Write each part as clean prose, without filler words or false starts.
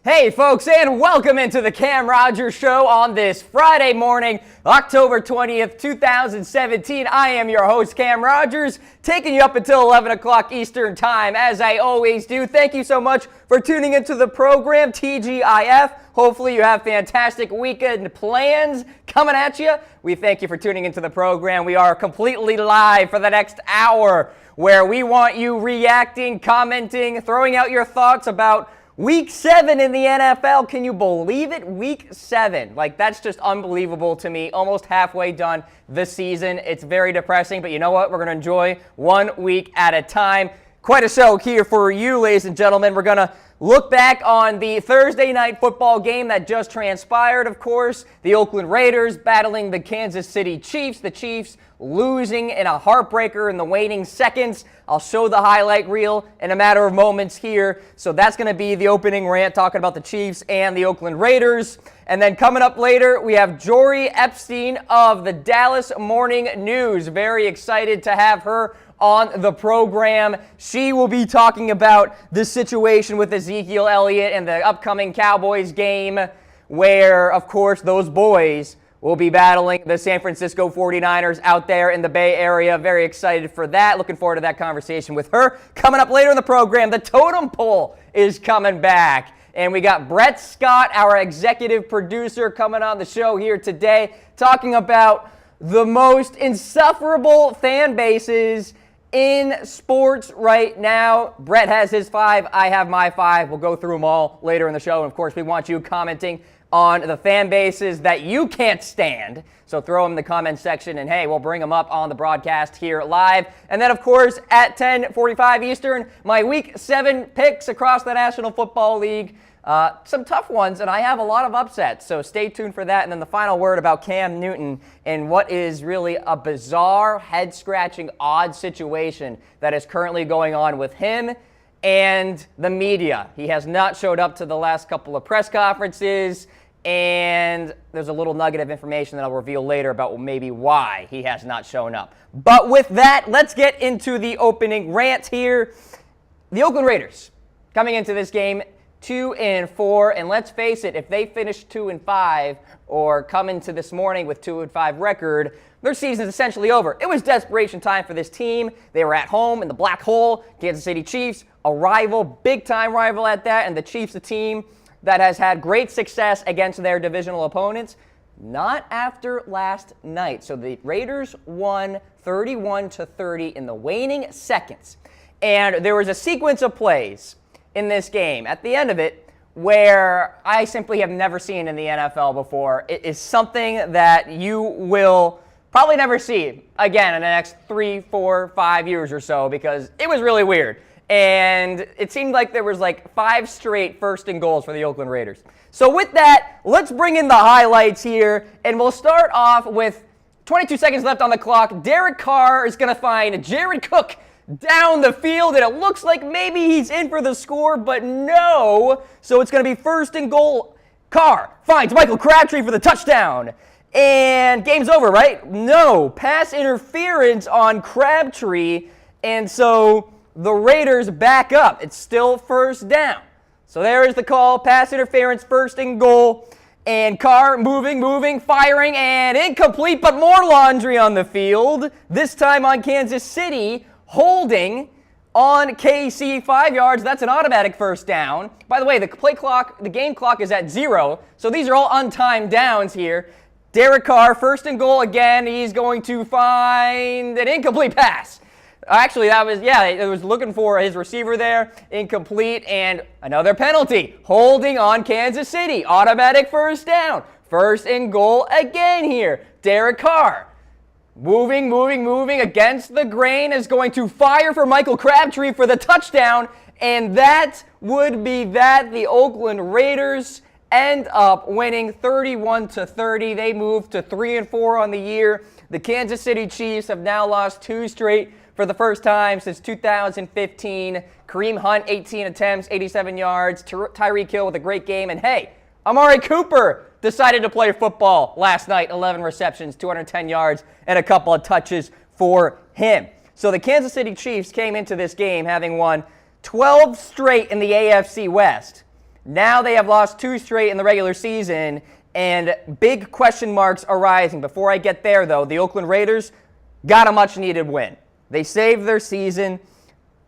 Hey folks, and welcome into the Cam Rogers Show on this Friday morning, October 20th, 2017. I am your host, Cam Rogers, taking you up until 11 o'clock Eastern Time, as I always do. Thank you so much for tuning into the program, TGIF. Hopefully you have fantastic weekend plans coming at you. We thank you for tuning into the program. We are completely live for the next hour, where we want you reacting, commenting, throwing out your thoughts about Week 7 in the NFL. Can you believe it? Week 7. Like, that's just unbelievable to me. Almost halfway done this season. It's very depressing, but you know what? We're going to enjoy 1 week at a time. Quite a show here for you, ladies and gentlemen. We're going to look back on the Thursday night football game that just transpired, of course. The Oakland Raiders battling the Kansas City Chiefs. The Chiefs losing in a heartbreaker in the waning seconds. I'll show the highlight reel in a matter of moments here. So that's going to be the opening rant, talking about the Chiefs and the Oakland Raiders. And then coming up later, we have Jori Epstein of the Dallas Morning News. Very excited to have her on the program. She will be talking about the situation with Ezekiel Elliot and the upcoming Cowboys game, where, of course, those boys will be battling the San Francisco 49ers out there in the Bay Area. Very excited for that. Looking forward to that conversation with her. Coming up later in the program, the Totem poll is coming back. And we got Brett Scott, our executive producer, coming on the show here today, talking about the most insufferable fan bases in sports right now. Brett has his 5. I have my 5. We'll go through them all later in the show. And, of course, we want you commenting on the fan bases that you can't stand. So throw them in the comment section, and hey, we'll bring them up on the broadcast here live. And then, of course, at 10:45 Eastern, my Week 7 picks across the National Football League. Some tough ones, and I have a lot of upsets, so stay tuned for that. And then the final word about Cam Newton and what is really a bizarre, head-scratching, odd situation that is currently going on with him and the media. He has not showed up to the last couple of press conferences, and there's a little nugget of information that I'll reveal later about maybe why he has not shown up. But with that, let's get into the opening rant here. The Oakland Raiders coming into this game 2-4, and let's face it, if they finish 2-5 or come into this morning with 2-5 record, their season is essentially over. It was desperation time for this team. They were at home in the black hole, Kansas City Chiefs, a rival, big-time rival at that, and the Chiefs, a team that has had great success against their divisional opponents, not after last night. So the Raiders won 31-30 in the waning seconds. And there was a sequence of plays in this game at the end of it where I simply have never seen in the NFL before. It is something that you will probably never see again in the next 3, 4, 5 years or so, because it was really weird. And it seemed like there was like 5 straight first and goals for the Oakland Raiders. So with that, let's bring in the highlights here, and we'll start off with 22 seconds left on the clock. Derek Carr is going to find Jared Cook down the field, and it looks like maybe he's in for the score, but no. So it's going to be first and goal. Carr finds Michael Crabtree for the touchdown. And game's over, right? No. Pass interference on Crabtree, and so the Raiders back up. It's still first down. So there is the call. Pass interference, first and goal. And Carr moving, firing, and incomplete, but more laundry on the field. This time on Kansas City, holding on KC 5 yards. That's an automatic first down. By the way, the play clock, the game clock is at 0. So these are all untimed downs here. Derek Carr, first and goal again. He's going to find an incomplete pass. Actually, it was looking for his receiver there. Incomplete, and another penalty. Holding on Kansas City. Automatic first down. First and goal again here. Derek Carr, moving against the grain, is going to fire for Michael Crabtree for the touchdown, and that would be that. The Oakland Raiders end up winning 31-30. They move to 3-4 on the year. The Kansas City Chiefs have now lost 2 straight for the first time since 2015. Kareem Hunt, 18 attempts, 87 yards. Tyreek Hill with a great game. And hey, Amari Cooper decided to play football last night. 11 receptions, 210 yards, and a couple of touches for him. So the Kansas City Chiefs came into this game having won 12 straight in the AFC West. Now they have lost 2 straight in the regular season, and big question marks are rising. Before I get there, though, the Oakland Raiders got a much-needed win. They saved their season.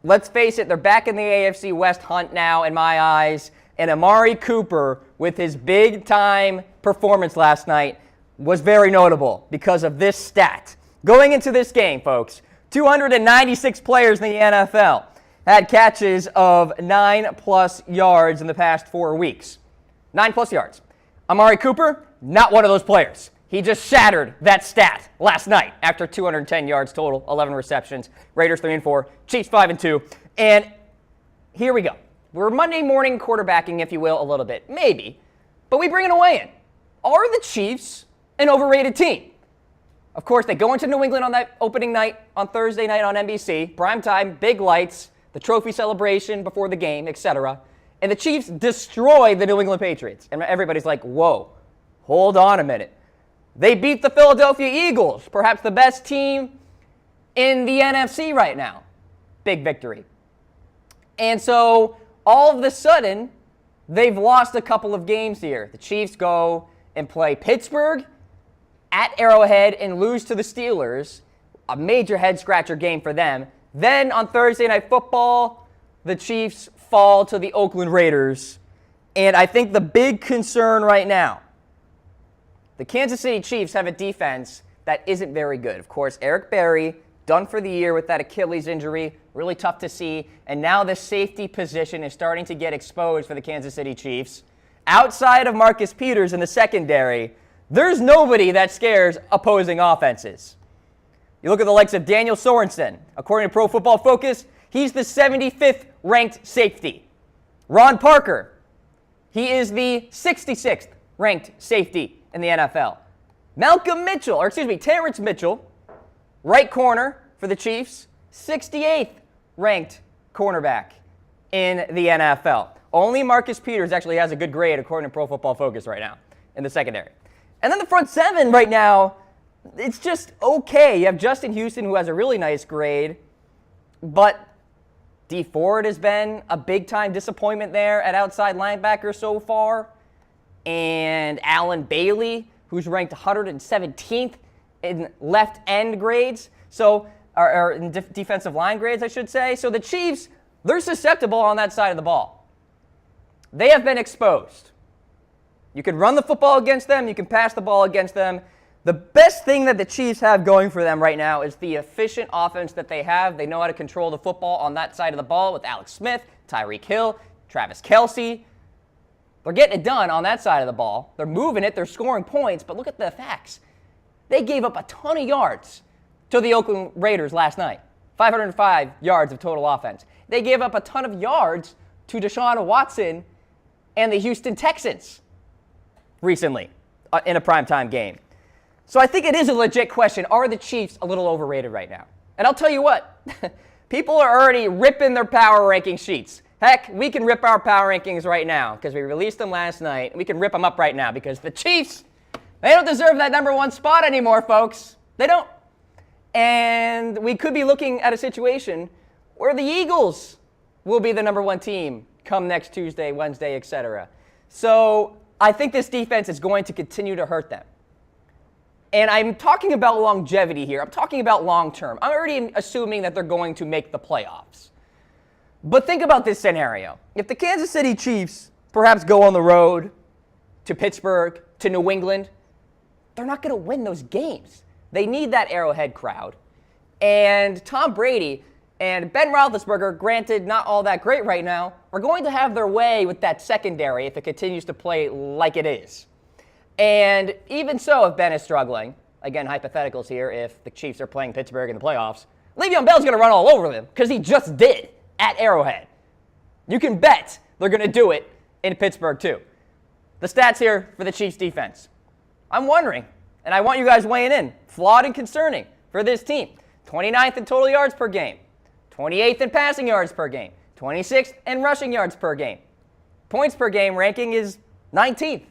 Let's face it, they're back in the AFC West hunt now, in my eyes, and Amari Cooper, with his big-time performance last night, was very notable because of this stat. Going into this game, folks, 296 players in the NFL had catches of 9+ yards in the past 4 weeks. 9+ yards. Amari Cooper, not one of those players. He just shattered that stat last night after 210 yards total, 11 receptions. Raiders 3-4, Chiefs 5-2. And here we go. We're Monday morning quarterbacking, if you will, a little bit. Maybe. But we bring it away in. Are the Chiefs an overrated team? Of course, they go into New England on that opening night, on Thursday night on NBC. Primetime, big lights, the trophy celebration before the game, etc. And the Chiefs destroy the New England Patriots. And everybody's like, whoa, hold on a minute. They beat the Philadelphia Eagles, perhaps the best team in the NFC right now. Big victory. And so all of a sudden, they've lost a couple of games here. The Chiefs go and play Pittsburgh at Arrowhead and lose to the Steelers, a major head-scratcher game for them. Then on Thursday Night Football, the Chiefs fall to the Oakland Raiders. And I think the big concern right now, the Kansas City Chiefs have a defense that isn't very good. Of course, Eric Berry, done for the year with that Achilles injury, really tough to see. And now the safety position is starting to get exposed for the Kansas City Chiefs. Outside of Marcus Peters in the secondary, there's nobody that scares opposing offenses. You look at the likes of Daniel Sorensen. According to Pro Football Focus, he's the 75th ranked safety. Ron Parker, he is the 66th ranked safety in the NFL. Terrence Mitchell, right corner for the Chiefs, 68th ranked cornerback in the NFL. Only Marcus Peters actually has a good grade according to Pro Football Focus right now in the secondary. And then the front seven right now, it's just okay. You have Justin Houston, who has a really nice grade, but Dee Ford has been a big-time disappointment there at outside linebacker so far. And Alan Bailey, who's ranked 117th in left end grades, or in defensive line grades, I should say. So the Chiefs, they're susceptible on that side of the ball. They have been exposed. You can run the football against them. You can pass the ball against them. The best thing that the Chiefs have going for them right now is the efficient offense that they have. They know how to control the football on that side of the ball with Alex Smith, Tyreek Hill, Travis Kelce. They're getting it done on that side of the ball. They're moving it. They're scoring points. But look at the facts. They gave up a ton of yards to the Oakland Raiders last night. 505 yards of total offense. They gave up a ton of yards to Deshaun Watson and the Houston Texans recently in a primetime game. So I think it is a legit question. Are the Chiefs a little overrated right now? And I'll tell you what. People are already ripping their power ranking sheets. Heck, we can rip our power rankings right now because we released them last night. We can rip them up right now because the Chiefs, they don't deserve that number one spot anymore, folks. They don't. And we could be looking at a situation where the Eagles will be the number one team come next Tuesday, Wednesday, etc. So I think this defense is going to continue to hurt them. And I'm talking about longevity here. I'm talking about long term. I'm already assuming that they're going to make the playoffs. But think about this scenario. If the Kansas City Chiefs perhaps go on the road to Pittsburgh, to New England, they're not going to win those games. They need that Arrowhead crowd. And Tom Brady and Ben Roethlisberger, granted not all that great right now, are going to have their way with that secondary if it continues to play like it is. And even so, if Ben is struggling, again, hypotheticals here, if the Chiefs are playing Pittsburgh in the playoffs, Le'Veon Bell's going to run all over them because he just did at Arrowhead. You can bet they're going to do it in Pittsburgh too. The stats here for the Chiefs defense. I'm wondering, and I want you guys weighing in, flawed and concerning for this team. 29th in total yards per game, 28th in passing yards per game, 26th in rushing yards per game. Points per game ranking is 19th.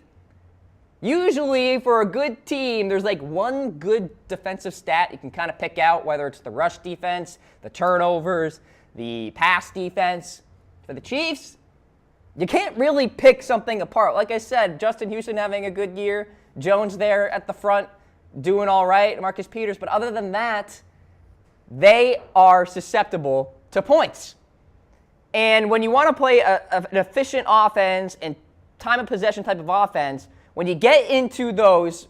Usually for a good team, there's like one good defensive stat you can kind of pick out, whether it's the rush defense, the turnovers, the pass defense. For the Chiefs, you can't really pick something apart. Like I said, Justin Houston having a good year, Jones there at the front doing all right, Marcus Peters. But other than that, they are susceptible to points. And when you want to play an efficient offense and time of possession type of offense, when you get into those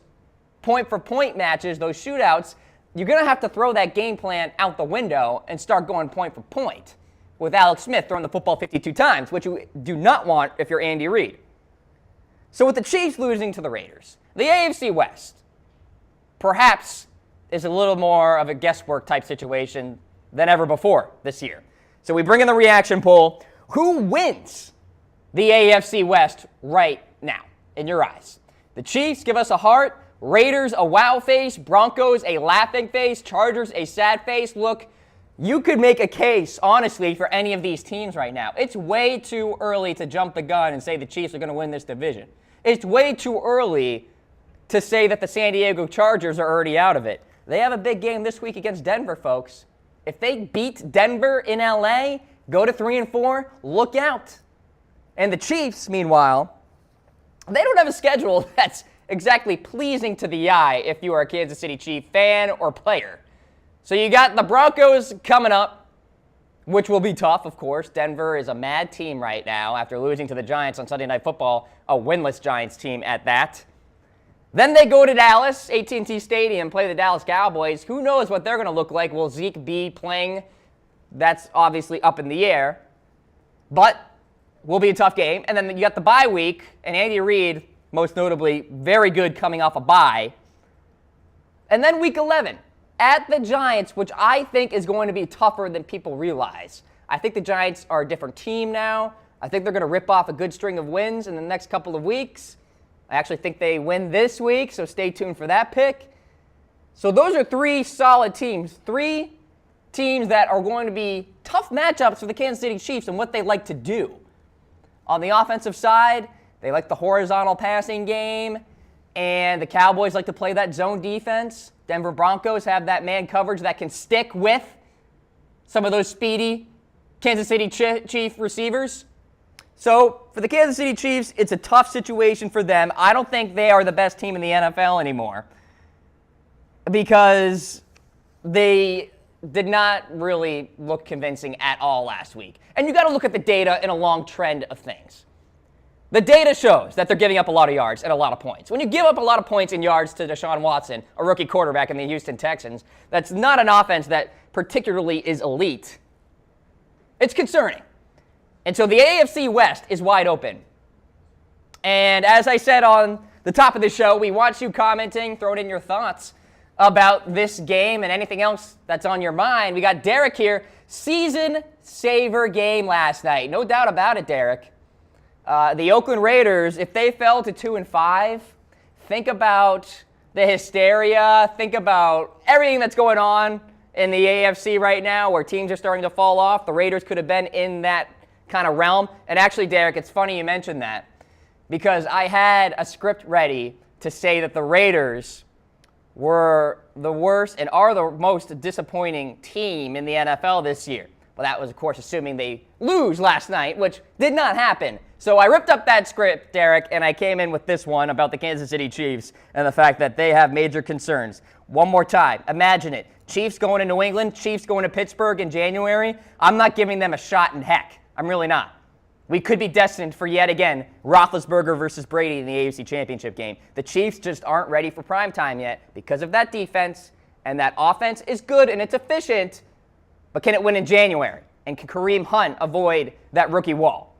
point-for-point matches, those shootouts, you're going to have to throw that game plan out the window and start going point for point with Alex Smith throwing the football 52 times, which you do not want if you're Andy Reid. So with the Chiefs losing to the Raiders, the AFC West perhaps is a little more of a guesswork type situation than ever before this year. So we bring in the reaction poll. Who wins the AFC West right now, in your eyes? The Chiefs give us a heart. Raiders a wow face. Broncos a laughing face. Chargers a sad face. Look, you could make a case, honestly, for any of these teams right now. It's way too early to jump the gun and say the Chiefs are going to win this division. It's way too early to say that the San Diego Chargers are already out of it. They have a big game this week against Denver, folks. If they beat Denver in LA, go to 3-4, look out. And the Chiefs, meanwhile, they don't have a schedule that's exactly pleasing to the eye if you are a Kansas City Chief fan or player. So you got the Broncos coming up, which will be tough, of course. Denver is a mad team right now after losing to the Giants on Sunday Night Football, a winless Giants team at that. Then they go to Dallas, AT&T Stadium, play the Dallas Cowboys. Who knows what they're going to look like? Will Zeke be playing? That's obviously up in the air. But will be a tough game. And then you got the bye week, and Andy Reid, most notably, very good coming off a bye. And then week 11, at the Giants, which I think is going to be tougher than people realize. I think the Giants are a different team now. I think they're going to rip off a good string of wins in the next couple of weeks. I actually think they win this week, so stay tuned for that pick. So those are three solid teams, three teams that are going to be tough matchups for the Kansas City Chiefs and what they like to do. On the offensive side, they like the horizontal passing game, and the Cowboys like to play that zone defense. Denver Broncos have that man coverage that can stick with some of those speedy Kansas City Chief receivers. So for the Kansas City Chiefs, it's a tough situation for them. I don't think they are the best team in the NFL anymore because they did not really look convincing at all last week. And you got to look at the data in a long trend of things. The data shows that they're giving up a lot of yards and a lot of points. When you give up a lot of points and yards to Deshaun Watson, a rookie quarterback in the Houston Texans, that's not an offense that particularly is elite. It's concerning. And so the AFC West is wide open. And as I said on the top of the show, we want you commenting, throwing in your thoughts about this game and anything else that's on your mind. We got Derek here. Season saver game last night. No doubt about it, Derek. The Oakland Raiders, if they fell to 2-5, think about the hysteria. Think about everything that's going on in the AFC right now where teams are starting to fall off. The Raiders could have been in that kind of realm. And actually, Derek, it's funny you mentioned that because I had a script ready to say that the Raiders were the worst and are the most disappointing team in the NFL this year. Well, that was, of course, assuming they lose last night, which did not happen. So I ripped up that script, Derek, and I came in with this one about the Kansas City Chiefs and the fact that they have major concerns. One more time, imagine it. Chiefs going to New England, Chiefs going to Pittsburgh in January. I'm not giving them a shot in heck. I'm really not. We could be destined for, yet again, Roethlisberger versus Brady in the AFC Championship game. The Chiefs just aren't ready for prime time yet because of that defense, and that offense is good and it's efficient, but can it win in January? And can Kareem Hunt avoid that rookie wall?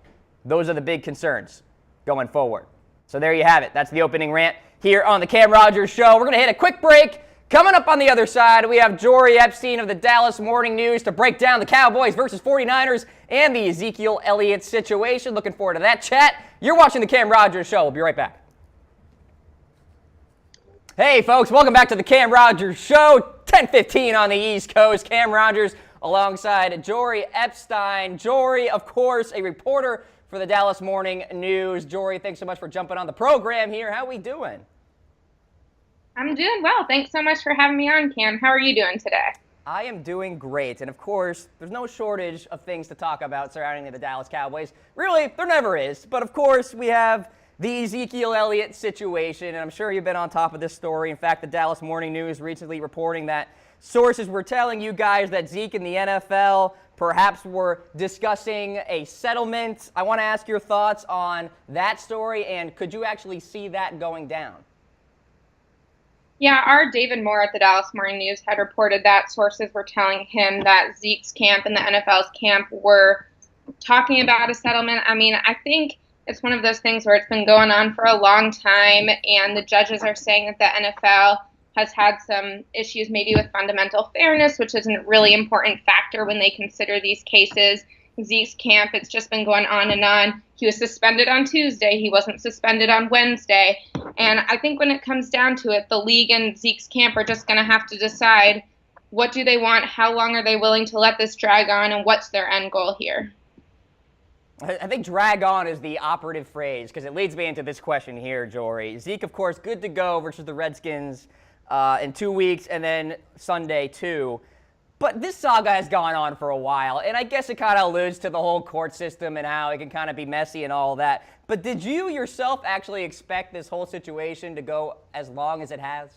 Those are the big concerns going forward. So there you have it. That's the opening rant here on the Cam Rogers Show. We're going to hit a quick break. Coming up on the other side, we have Jori Epstein of the Dallas Morning News to break down the Cowboys versus 49ers and the Ezekiel Elliot situation. Looking forward to that chat. You're watching the Cam Rogers Show. We'll be right back. Hey, folks. Welcome back to the Cam Rogers Show. 10:15 on the East Coast. Cam Rogers alongside Jori Epstein. Jori, of course, a reporter for the Dallas Morning News. Jori, thanks so much for jumping on the program here. How we doing? I'm doing well. Thanks so much for having me on, Cam. How are you doing today? I am doing great, and of course, there's no shortage of things to talk about surrounding the Dallas Cowboys. Really, there never is, but of course, we have the Ezekiel Elliot situation, and I'm sure you've been on top of this story. In fact, the Dallas Morning News recently reporting that sources were telling you guys that Zeke and the NFL perhaps were discussing a settlement. I want to ask your thoughts on that story, and could you actually see that going down? Yeah, our David Moore at the Dallas Morning News had reported that sources were telling him that Zeke's camp and the NFL's camp were talking about a settlement. I mean, I think it's one of those things where it's been going on for a long time, and the judges are saying that the NFL has had some issues maybe with fundamental fairness, which is a really important factor when they consider these cases. Zeke's camp, it's just been going on and on. He was suspended on Tuesday. He wasn't suspended on Wednesday. And I think when it comes down to it, the league and Zeke's camp are just going to have to decide what do they want, how long are they willing to let this drag on, and what's their end goal here. I think drag on is the operative phrase because it leads me into this question here, Jori. Zeke, of course, good to go versus the Redskins in 2 weeks and then Sunday too. But this saga has gone on for a while, and I guess it kind of alludes to the whole court system and how it can kind of be messy and all that. But did you yourself actually expect this whole situation to go as long as it has?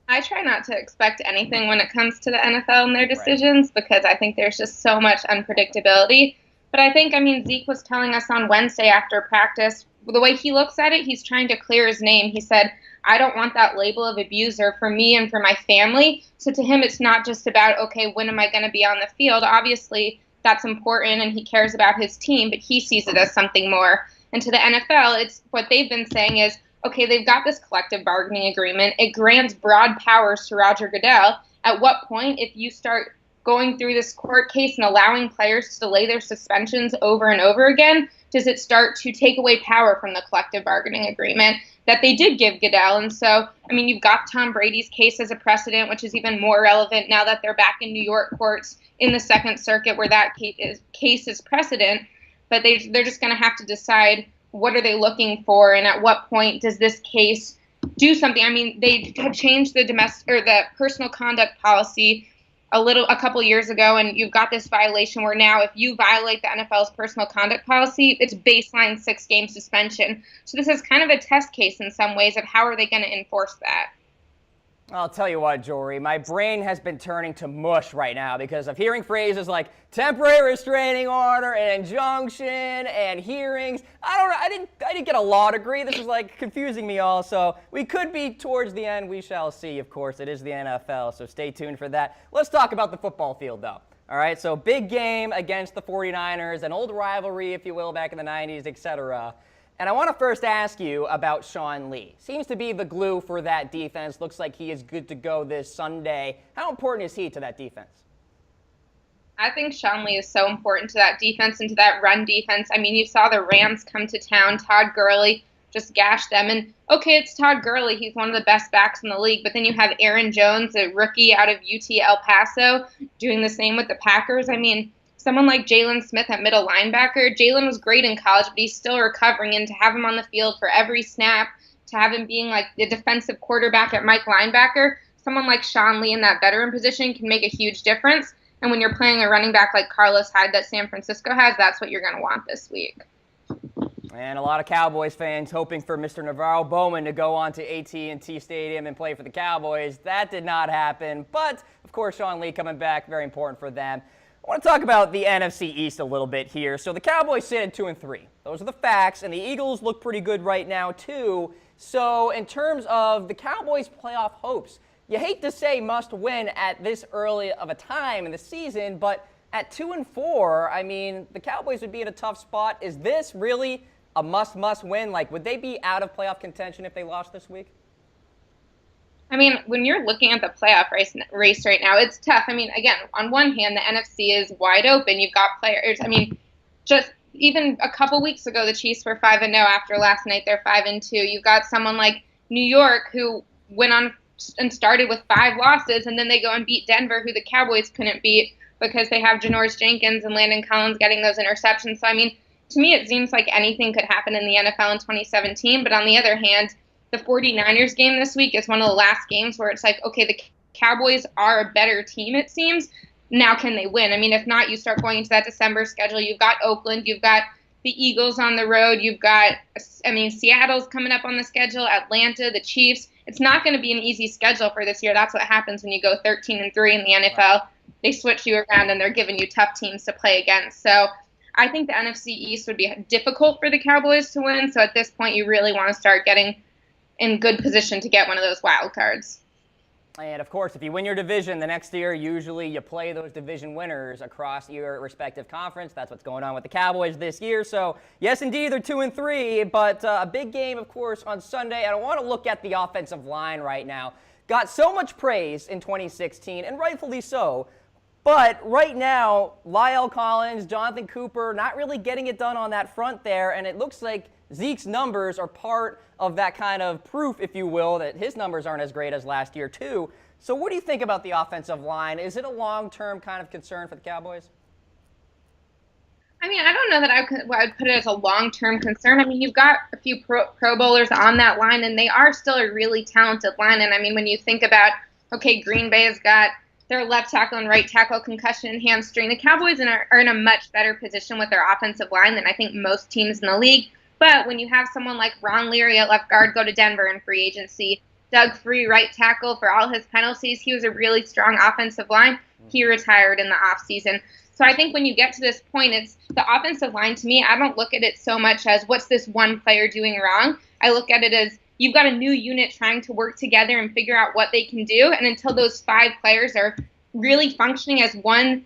I try not to expect anything when it comes to the NFL and their decisions because I think there's just so much unpredictability. But I think, Zeke was telling us on Wednesday after practice, the way he looks at it, he's trying to clear his name. He said, I don't want that label of abuser for me and for my family. So to him, it's not just about, okay, when am I going to be on the field? Obviously, that's important and he cares about his team, but he sees it as something more. And to the NFL, it's what they've been saying is, okay, they've got this collective bargaining agreement. It grants broad powers to Roger Goodell. At what point, if you start going through this court case and allowing players to delay their suspensions over and over again, does it start to take away power from the collective bargaining agreement that they did give Goodell? And so, you've got Tom Brady's case as a precedent, which is even more relevant now that they're back in New York courts in the Second Circuit where that case is precedent. But they're just going to have to decide what are they looking for and at what point does this case do something. They had changed the personal conduct policy a couple years ago, and you've got this violation where now if you violate the NFL's personal conduct policy, it's baseline 6-game suspension. So this is kind of a test case in some ways of how are they going to enforce that. I'll tell you what, Jori, my brain has been turning to mush right now because of hearing phrases like temporary restraining order and injunction and hearings. I don't know. I didn't get a law degree. This is like confusing me all. So we could be towards the end. We shall see. Of course, it is the NFL, so stay tuned for that. Let's talk about the football field, though. All right, so big game against the 49ers, an old rivalry, if you will, back in the 90s, etc. And I want to first ask you about Sean Lee. Seems to be the glue for that defense. Looks like he is good to go this Sunday. How important is he to that defense? I think Sean Lee is so important to that defense and to that run defense. You saw the Rams come to town. Todd Gurley just gashed them. And, okay, it's Todd Gurley. He's one of the best backs in the league. But then you have Aaron Jones, a rookie out of UT El Paso, doing the same with the Packers. Someone like Jalen Smith at middle linebacker. Jalen was great in college, but he's still recovering. And to have him on the field for every snap, to have him being like the defensive quarterback at Mike linebacker, someone like Sean Lee in that veteran position can make a huge difference. And when you're playing a running back like Carlos Hyde that San Francisco has, that's what you're going to want this week. And a lot of Cowboys fans hoping for Mr. Navarro Bowman to go on to AT&T Stadium and play for the Cowboys. That did not happen. But, of course, Sean Lee coming back, very important for them. I want to talk about the NFC East a little bit here. So the Cowboys sit at 2-3. Those are the facts, and the Eagles look pretty good right now too. So in terms of the Cowboys' playoff hopes, you hate to say must win at this early of a time in the season, but at 2-4, the Cowboys would be in a tough spot. Is this really a must win? Like, would they be out of playoff contention if they lost this week? When you're looking at the playoff race right now, it's tough. Again, on one hand, the NFC is wide open. You've got players. Just even a couple weeks ago, the Chiefs were 5-0. After last night, they're 5-2. You've got someone like New York who went on and started with 5 losses, and then they go and beat Denver, who the Cowboys couldn't beat because they have Janoris Jenkins and Landon Collins getting those interceptions. So, to me, it seems like anything could happen in the NFL in 2017. But on the other hand, the 49ers game this week is one of the last games where it's like, okay, the Cowboys are a better team, it seems. Now can they win? I mean, if not, you start going into that December schedule. You've got Oakland, you've got the Eagles on the road, you've got, Seattle's coming up on the schedule, Atlanta, the Chiefs. It's not going to be an easy schedule for this year. That's what happens when you go 13-3 in the NFL. They switch you around and they're giving you tough teams to play against. So I think the NFC East would be difficult for the Cowboys to win. So at this point, you really want to start getting in good position to get one of those wild cards. And, of course, if you win your division the next year, usually you play those division winners across your respective conference. That's what's going on with the Cowboys this year. So, yes, indeed, they're 2-3, but a big game, of course, on Sunday. And I want to look at the offensive line right now. Got so much praise in 2016, and rightfully so. But right now, La'el Collins, Jonathan Cooper, not really getting it done on that front there, and it looks like Zeke's numbers are part of that kind of proof, if you will, that his numbers aren't as great as last year, too. So what do you think about the offensive line? Is it a long-term kind of concern for the Cowboys? I mean, I don't know that I would put it as a long-term concern. I mean, you've got a few pro bowlers on that line, and they are still a really talented line. And, I mean, when you think about, okay, Green Bay has got their left tackle and right tackle concussion and hamstring, the Cowboys are in a much better position with their offensive line than I think most teams in the league. But when you have someone like Ron Leary at left guard go to Denver in free agency, Doug Free, right tackle, for all his penalties, he was a really strong offensive line. He retired in the offseason. So I think when you get to this point, it's the offensive line. To me, I don't look at it so much as what's this one player doing wrong. I look at it as you've got a new unit trying to work together and figure out what they can do. And until those 5 players are really functioning as one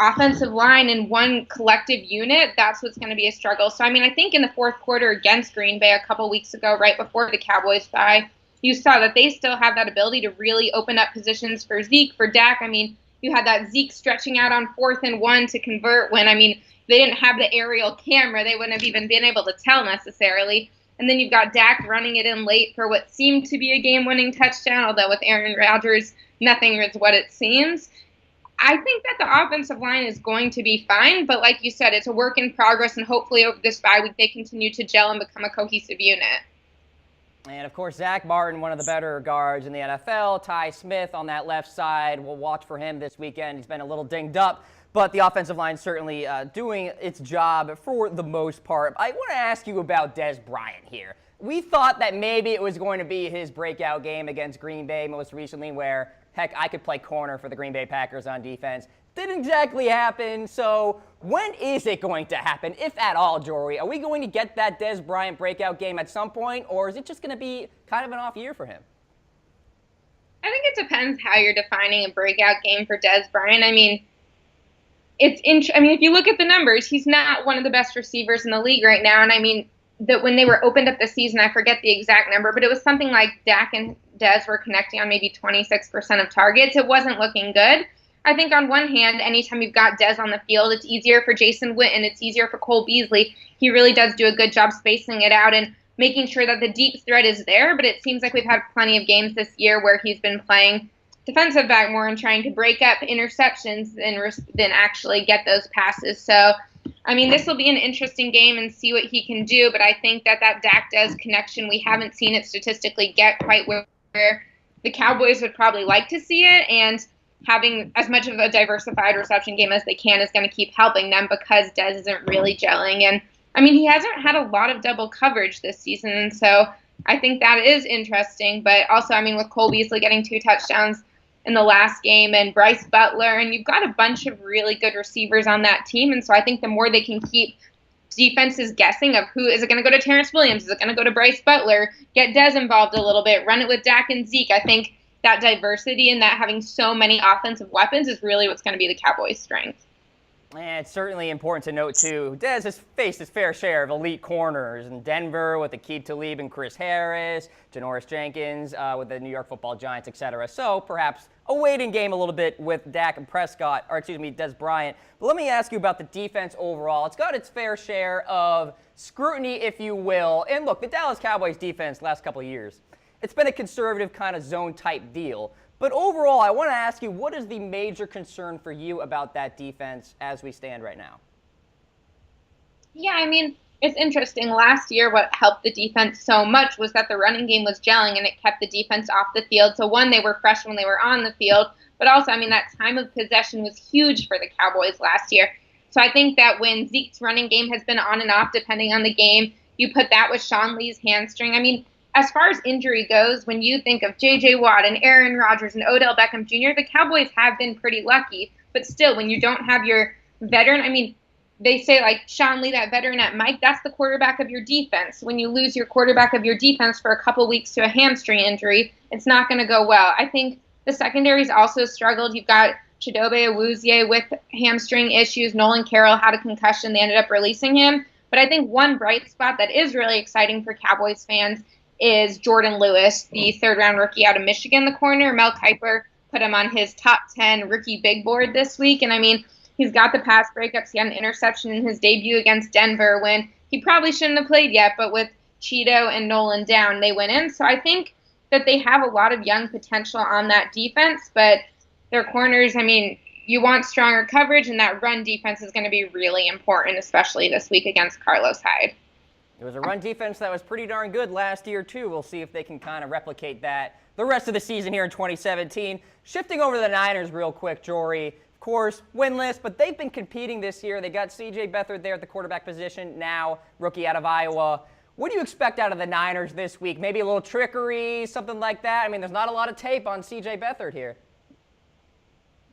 offensive line and one collective unit, that's what's going to be a struggle. So, I mean, I think in the fourth quarter against Green Bay a couple weeks ago, right before the Cowboys bye, you saw that they still have that ability to really open up positions for Zeke, for Dak. I mean, you had that Zeke stretching out on 4th and 1 to convert when, I mean, they didn't have the aerial camera. They wouldn't have even been able to tell necessarily. And then you've got Dak running it in late for what seemed to be a game-winning touchdown, although with Aaron Rodgers, nothing is what it seems. I think that the offensive line is going to be fine, but like you said, it's a work in progress, and hopefully over this bye week they continue to gel and become a cohesive unit. And, of course, Zach Martin, one of the better guards in the NFL. Ty Smith on that left side. We'll watch for him this weekend. He's been a little dinged up, but the offensive line certainly doing its job for the most part. I want to ask you about Dez Bryant here. We thought that maybe it was going to be his breakout game against Green Bay most recently where, heck, I could play corner for the Green Bay Packers on defense. Didn't exactly happen. So when is it going to happen, if at all, Jori? Are we going to get that Dez Bryant breakout game at some point, or is it just going to be kind of an off year for him? I think it depends how you're defining a breakout game for Dez Bryant. I mean, if you look at the numbers, he's not one of the best receivers in the league right now. And I mean, that when they were opened up this season, I forget the exact number, but it was something like Dak and Dez were connecting on maybe 26% of targets. It wasn't looking good. I think on one hand, anytime you've got Dez on the field, it's easier for Jason Witten, it's easier for Cole Beasley. He really does do a good job spacing it out and making sure that the deep threat is there, but it seems like we've had plenty of games this year where he's been playing defensive back more and trying to break up interceptions than actually get those passes. So, I mean, this will be an interesting game and see what he can do, but I think that Dak-Dez connection, we haven't seen it statistically get quite where the Cowboys would probably like to see it, and having as much of a diversified reception game as they can is going to keep helping them because Dez isn't really gelling. And, I mean, he hasn't had a lot of double coverage this season, and so I think that is interesting. But also, I mean, with Cole Beasley getting 2 touchdowns in the last game and Bryce Butler, and you've got a bunch of really good receivers on that team, and so I think the more they can keep defenses guessing of who is it going to go to Terrence Williams, is it going to go to Bryce Butler, get Dez involved a little bit, run it with Dak and Zeke. I think that diversity and that having so many offensive weapons is really what's going to be the Cowboys' strength. And it's certainly important to note, too, Dez has faced his fair share of elite corners in Denver with Aqib Talib and Chris Harris, Janoris Jenkins with the New York Football Giants, etc. So perhaps a waiting game a little bit with Dak and Dez Bryant. But let me ask you about the defense overall. It's got its fair share of scrutiny, if you will. And look, the Dallas Cowboys defense last couple of years, it's been a conservative kind of zone-type deal. But overall, I want to ask you, what is the major concern for you about that defense as we stand right now? Yeah, I mean, It's interesting. Last year, what helped the defense so much was that the running game was gelling and it kept the defense off the field. So, one, they were fresh when they were on the field, but also, I mean, that time of possession was huge for the Cowboys last year. So, I think that when Zeke's running game has been on and off depending on the game, you put that with Sean Lee's hamstring. I mean, as far as injury goes, when you think of J.J. Watt and Aaron Rodgers and Odell Beckham Jr., the Cowboys have been pretty lucky. But still, when you don't have your veteran, I mean, they say, like, Sean Lee, that veteran at Mike, that's the quarterback of your defense. When you lose your quarterback of your defense for a couple weeks to a hamstring injury, it's not going to go well. I think the secondary's also struggled. You've got Chidobe Awuzie with hamstring issues. Nolan Carroll had a concussion. They ended up releasing him. But I think one bright spot that is really exciting for Cowboys fans is Jordan Lewis, the third-round rookie out of Michigan, the corner. Mel Kiper put him on his top 10 rookie big board this week. And, I mean, he's got the pass breakups. He had an interception in his debut against Denver when he probably shouldn't have played yet, but with Cheeto and Nolan down, they went in. So I think that they have a lot of young potential on that defense, but their corners, I mean, you want stronger coverage, and that run defense is going to be really important, especially this week against Carlos Hyde. It was a run defense that was pretty darn good last year, too. We'll see if they can kind of replicate that the rest of the season here in 2017. Shifting over to the Niners real quick, Jori. Of course, winless, but they've been competing this year. They got C.J. Beathard there at the quarterback position, now rookie out of Iowa. What do you expect out of the Niners this week? Maybe a little trickery, something like that? I mean, there's not a lot of tape on C.J. Beathard here.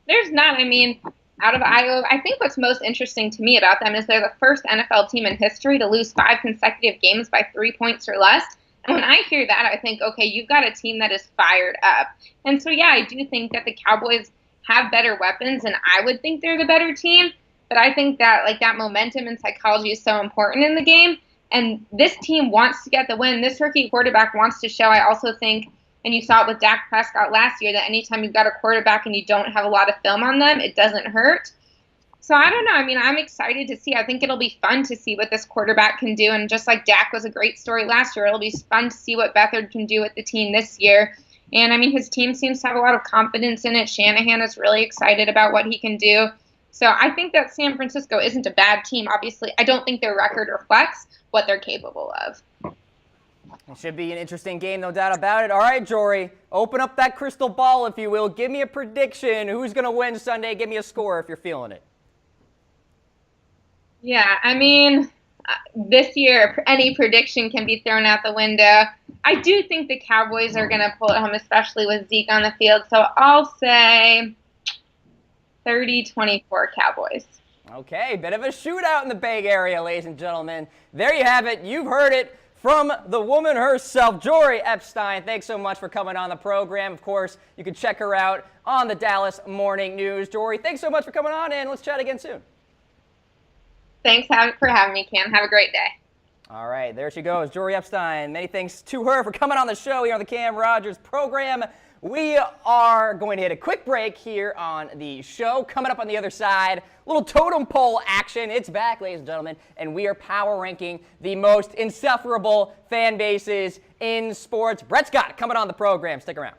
There's not. I mean, out of Iowa, I think what's most interesting to me about them is they're the first NFL team in history to lose 5 consecutive games by 3 points or less. And when I hear that, I think, okay, you've got a team that is fired up. And so, yeah, I do think that the Cowboys have better weapons, and I would think they're the better team. But I think that, like, that momentum and psychology is so important in the game. And this team wants to get the win. This rookie quarterback wants to show. I also think, and you saw it with Dak Prescott last year, that anytime you've got a quarterback and you don't have a lot of film on them, it doesn't hurt. So I don't know. I mean, I'm excited to see. I think it'll be fun to see what this quarterback can do. And just like Dak was a great story last year, it'll be fun to see what Beathard can do with the team this year. And, I mean, his team seems to have a lot of confidence in it. Shanahan is really excited about what he can do. So I think that San Francisco isn't a bad team. Obviously, I don't think their record reflects what they're capable of. It should be an interesting game, no doubt about it. All right, Jori, open up that crystal ball, if you will. Give me a prediction. Who's going to win Sunday? Give me a score if you're feeling it. Yeah, I mean, this year, any prediction can be thrown out the window. I do think the Cowboys are going to pull it home, especially with Zeke on the field. So I'll say 30-24 Cowboys. Okay, bit of a shootout in the Bay Area, ladies and gentlemen. There you have it. You've heard it from the woman herself, Jori Epstein. Thanks so much for coming on the program. Of course, you can check her out on the Dallas Morning News. Jori, thanks so much for coming on, and let's chat again soon. Thanks for having me, Cam. Have a great day. All right, there she goes, Jori Epstein. Many thanks to her for coming on the show here on the Cam Rogers program. We are going to hit a quick break here on the show. Coming up on the other side, a little totem pole action. It's back, ladies and gentlemen, and we are power ranking the most insufferable fan bases in sports. Brett Scott coming on the program. Stick around.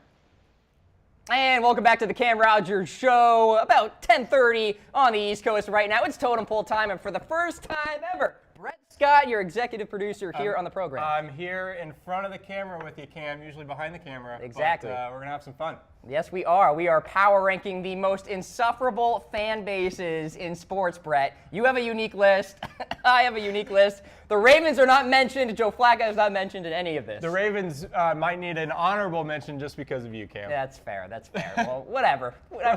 And welcome back to the Cam Rogers Show. About 10:30 on the East Coast right now. It's totem pole time, and for the first time ever, Brett Scott, your executive producer here on the program. I'm here in front of the camera with you, Cam, usually behind the camera. Exactly. But, we're going to have some fun. Yes, we are. We are power ranking the most insufferable fan bases in sports, Brett. You have a unique list. I have a unique list. The Ravens are not mentioned. Joe Flacco is not mentioned in any of this. The Ravens might need an honorable mention just because of you, Cam. That's fair. That's fair. Well, whatever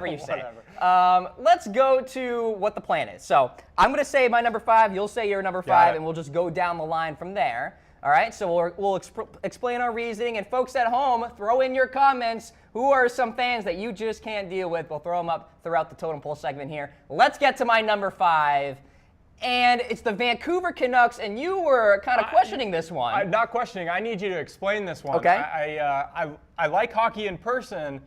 you say. Whatever. Let's go to what the plan is. So I'm going to say my number 5. You'll say your number 5, and we'll just go down the line from there. All right, so we'll explain our reasoning. And folks at home, throw in your comments. Who are some fans that you just can't deal with? We'll throw them up throughout the totem pole segment here. Let's get to my number 5. And it's the Vancouver Canucks, and you were kind of questioning this one. I'm not questioning. I need you to explain this one. Okay. I like hockey in person,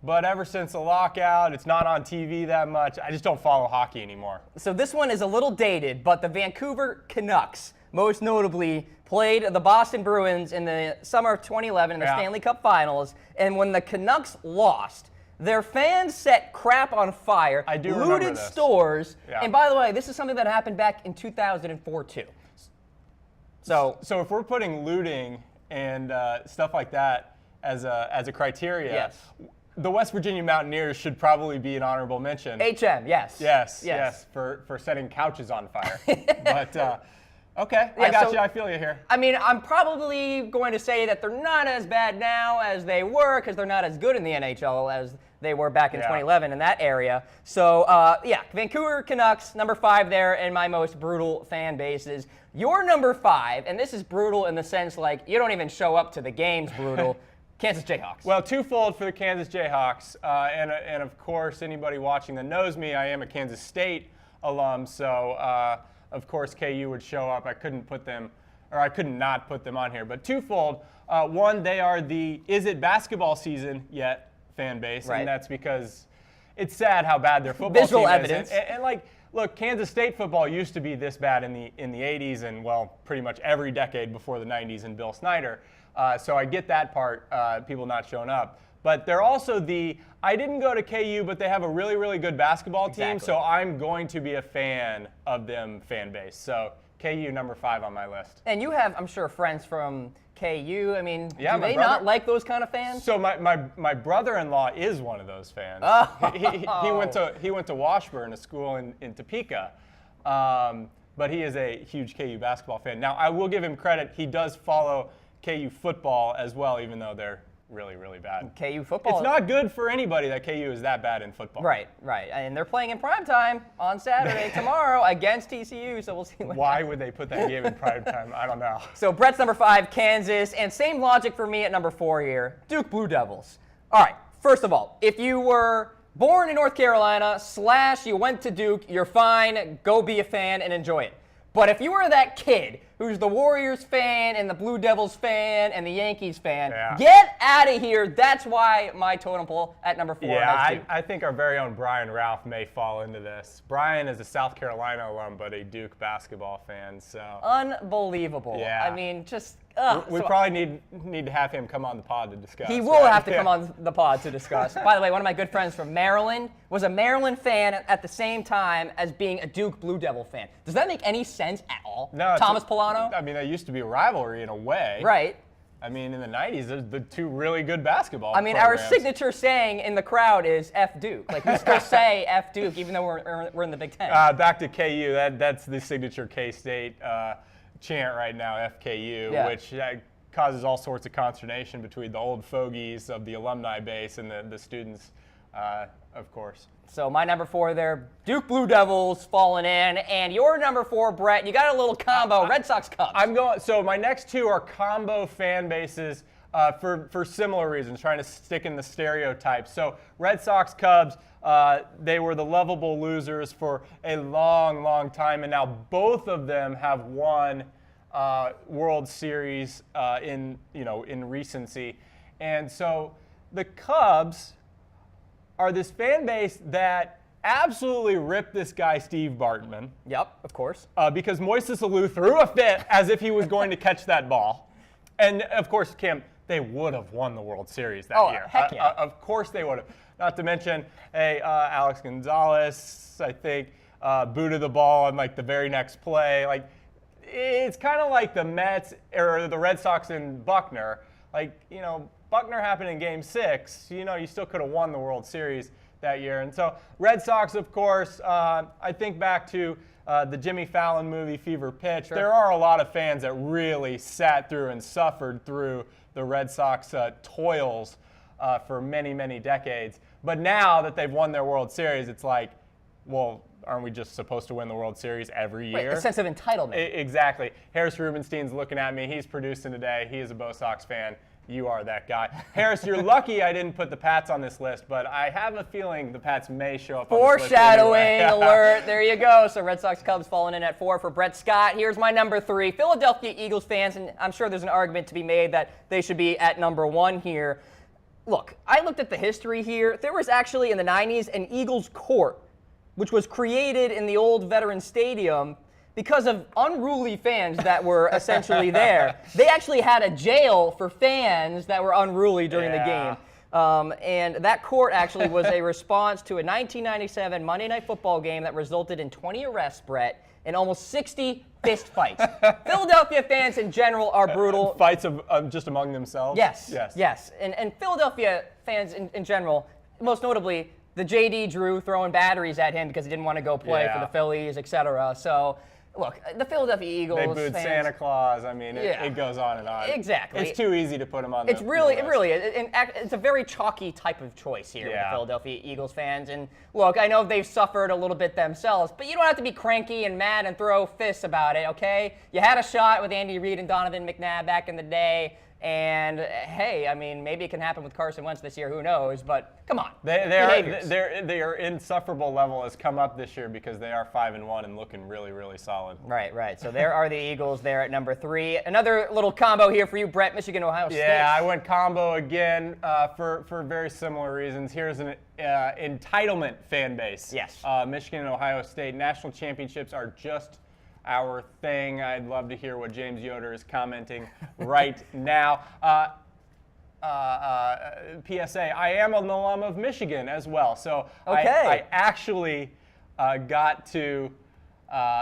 but ever since the lockout, it's not on TV that much. I just don't follow hockey anymore. So this one is a little dated, but the Vancouver Canucks, most notably, played the Boston Bruins in the summer of 2011 in the Stanley Cup Finals, and when the Canucks lost, their fans set crap on fire, looted stores, and by the way, this is something that happened back in 2004 too. So if we're putting looting and stuff like that as a criteria, yes. The West Virginia Mountaineers should probably be an honorable mention. HM, yes. Yes, for setting couches on fire. But okay, Yeah, I got you. I feel you here. I mean, I'm probably going to say that they're not as bad now as they were because they're not as good in the NHL as they were back in 2011 in that area. So, Vancouver Canucks, number 5 there in my most brutal fan bases. Your number 5, and this is brutal in the sense like you don't even show up to the games brutal, Kansas Jayhawks. Well, twofold for the Kansas Jayhawks. And of course, anybody watching that knows me, I am a Kansas State alum. So, of course, KU would show up. I couldn't not put them on here. But twofold. One, they are the is it basketball season yet fan base. Right. And that's because it's sad how bad their football Visual team evidence. is. And like, look, Kansas State football used to be this bad in the 80s and, well, pretty much every decade before the 90s and Bill Snyder. So I get that part, people not showing up. But they're also I didn't go to KU, but they have a really, really good basketball team, so I'm going to be a fan of them fan base. So KU, number 5 on my list. And you have, I'm sure, friends from KU. I mean, Yeah, do my they brother- not like those kind of fans? So my brother-in-law is one of those fans. Oh. He went to Washburn, a school in Topeka. But he is a huge KU basketball fan. Now, I will give him credit. He does follow KU football as well, even though they're really, really bad. KU football. It's not good for anybody that KU is that bad in football. Right. And they're playing in primetime on Saturday tomorrow against TCU, so we'll see what Why would they put that game in prime time? I don't know. So Brett's number 5, Kansas, and same logic for me at number 4 here, Duke Blue Devils. All right, first of all, if you were born in North Carolina / you went to Duke, you're fine, go be a fan and enjoy it. But if you were that kid who's the Warriors fan and the Blue Devils fan and the Yankees fan, get out of here. That's why my totem pole at number 4 has Duke. I think our very own Brian Ralph may fall into this. Brian is a South Carolina alum, but a Duke basketball fan. So Unbelievable. Yeah. I mean, just we probably need to have him come on the pod to discuss. He will have to come on the pod to discuss. By the way, one of my good friends from Maryland was a Maryland fan at the same time as being a Duke Blue Devil fan. Does that make any sense at all? No, Thomas Polano? I mean, that used to be a rivalry in a way. Right. I mean, in the 90s, there's the two really good basketball I mean, programs. our signature saying in the crowd is F Duke. Like, we still say F Duke even though we're in the Big Ten. Back to KU, that's the signature K-State chant right now, FKU, which causes all sorts of consternation between the old fogies of the alumni base and the students, of course. So my number 4 there, Duke Blue Devils falling in, and your number 4, Brett, you got a little combo, Red Sox Cubs. So my next 2 are combo fan bases for similar reasons, trying to stick in the stereotypes. So Red Sox Cubs, they were the lovable losers for a long, long time, and now both of them have won World Series in recency, and so the Cubs are this fan base that absolutely ripped this guy Steve Bartman. Yep, of course. Because Moises Alou threw a fit as if he was going to catch that ball, and of course, Kim, they would have won the World Series that year. Heck yeah. Of course they would have. Not to mention, Alex Gonzalez, I think, booted the ball on like the very next play. Like, it's kind of like the Mets or the Red Sox and Buckner. Like, Buckner happened in Game 6. You still could have won the World Series that year. And so Red Sox, of course, I think back to the Jimmy Fallon movie Fever Pitch. Sure. There are a lot of fans that really sat through and suffered through the Red Sox toils for many, many decades. But now that they've won their World Series, it's like, well, aren't we just supposed to win the World Series every year? Right, a sense of entitlement. Exactly. Harris Rubenstein's looking at me. He's producing today. He is a Bo Sox fan. You are that guy. Harris, you're lucky I didn't put the Pats on this list, but I have a feeling the Pats may show up on this list Foreshadowing anyway. alert. There you go. So Red Sox Cubs falling in at 4 for Brett Scott. Here's my number 3. Philadelphia Eagles fans, and I'm sure there's an argument to be made that they should be at number 1 here. Look, I looked at the history here. There was actually in the 90s an Eagles court, which was created in the old Veterans Stadium because of unruly fans that were essentially there. They actually had a jail for fans that were unruly during the game. And that court actually was a response to a 1997 Monday Night Football game that resulted in 20 arrests, Brett, and almost fist fights. Philadelphia fans in general are brutal. Fights of just among themselves? Yes. And Philadelphia fans in general, most notably, the J.D. Drew throwing batteries at him because he didn't want to go play for the Phillies, etc. So, look, the Philadelphia Eagles They booed fans, Santa Claus. I mean, it goes on and on. Exactly. It's too easy to put him on the It really list. is. And it's a very chalky type of choice here with the Philadelphia Eagles fans. And look, I know they've suffered a little bit themselves, but you don't have to be cranky and mad and throw fists about it, okay? You had a shot with Andy Reid and Donovan McNabb back in the day. And hey, I mean, maybe it can happen with Carson Wentz this year. Who knows? But come on, their insufferable level has come up this year because they are 5-1 and looking really, really solid. Right. So there are the Eagles there at number 3. Another little combo here for you, Brett. Michigan, Ohio State. Yeah, I went combo again for very similar reasons. Here's an entitlement fan base. Yes. Michigan and Ohio State national championships are just our thing. I'd love to hear what James Yoder is commenting right now. PSA, I am an alum of Michigan as well. So I actually got to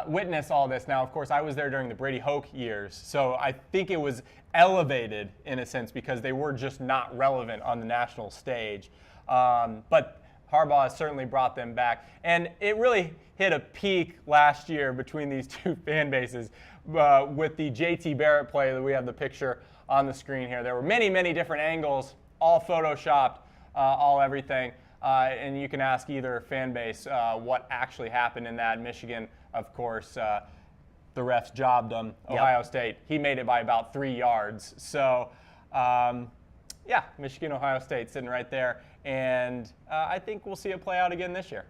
witness all this. Now, of course, I was there during the Brady Hoke years. So I think it was elevated in a sense because they were just not relevant on the national stage. But Harbaugh has certainly brought them back. And it really hit a peak last year between these two fan bases with the JT Barrett play that we have the picture on the screen here. There were many, many different angles, all photoshopped, all everything. And you can ask either fan base what actually happened in that. Michigan, of course, the refs jobbed them. Ohio State, he made it by about 3 yards. So, yeah, Michigan, Ohio State sitting right there. And I think we'll see it play out again this year.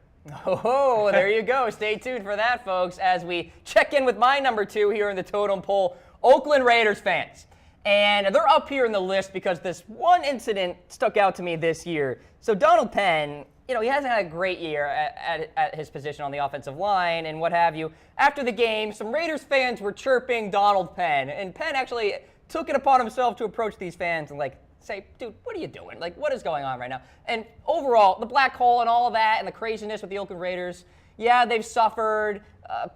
Oh, there you go. Stay tuned for that, folks, as we check in with my number 2 here in the totem pole, Oakland Raiders fans. And they're up here in the list because this one incident stuck out to me this year. So Donald Penn, he hasn't had a great year at his position on the offensive line and what have you. After the game, some Raiders fans were chirping Donald Penn. And Penn actually took it upon himself to approach these fans and, say, dude, what are you doing? What is going on right now? And overall, the black hole and all of that and the craziness with the Oakland Raiders, they've suffered